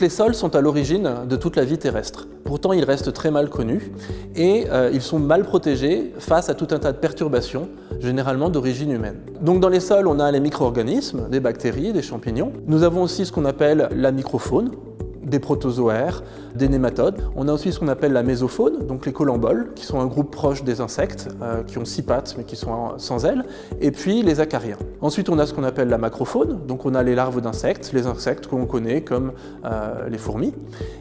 Les sols sont à l'origine de toute la vie terrestre. Pourtant, ils restent très mal connus et ils sont mal protégés face à tout un tas de perturbations, généralement d'origine humaine. Donc dans les sols, on a les micro-organismes, des bactéries, des champignons. Nous avons aussi ce qu'on appelle la microfaune, des protozoaires, des nématodes. On a aussi ce qu'on appelle la mésofaune, donc les colamboles, qui sont un groupe proche des insectes, qui ont 6 pattes mais qui sont sans ailes, et puis les acariens. Ensuite, on a ce qu'on appelle la macrofaune, donc on a les larves d'insectes, les insectes qu'on connaît comme les fourmis.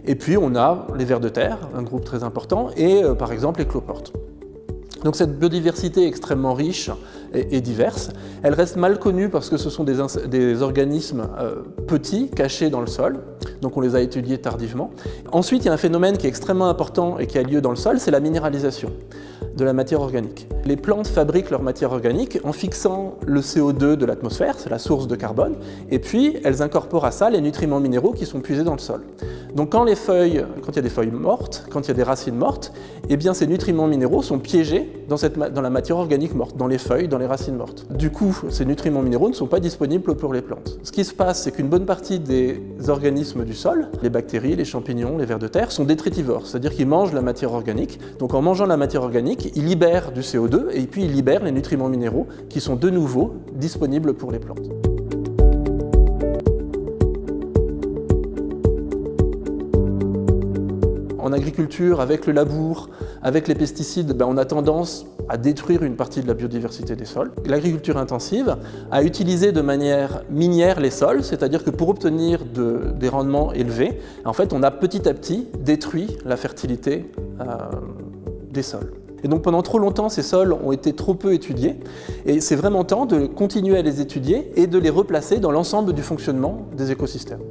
Et puis on a les vers de terre, un groupe très important, et par exemple les cloportes. Donc cette biodiversité extrêmement riche et diverse, elle reste mal connue parce que ce sont des organismes petits, cachés dans le sol, donc on les a étudiés tardivement. Ensuite, il y a un phénomène qui est extrêmement important et qui a lieu dans le sol, c'est la minéralisation de la matière organique. Les plantes fabriquent leur matière organique en fixant le CO2 de l'atmosphère, c'est la source de carbone, et puis elles incorporent à ça les nutriments minéraux qui sont puisés dans le sol. Donc quand il y a des feuilles mortes, quand il y a des racines mortes, eh bien ces nutriments minéraux sont piégés dans la matière organique morte, dans les feuilles, dans les racines mortes. Du coup, ces nutriments minéraux ne sont pas disponibles pour les plantes. Ce qui se passe, c'est qu'une bonne partie des organismes du sol, les bactéries, les champignons, les vers de terre, sont détritivores, c'est-à-dire qu'ils mangent la matière organique. Donc en mangeant la matière organique, ils libèrent du CO2 et puis ils libèrent les nutriments minéraux qui sont de nouveau disponibles pour les plantes. En agriculture, avec le labour, avec les pesticides, on a tendance à détruire une partie de la biodiversité des sols. L'agriculture intensive a utilisé de manière minière les sols, c'est-à-dire que pour obtenir des rendements élevés, en fait, on a petit à petit détruit la fertilité des sols. Et donc pendant trop longtemps, ces sols ont été trop peu étudiés et c'est vraiment temps de continuer à les étudier et de les replacer dans l'ensemble du fonctionnement des écosystèmes.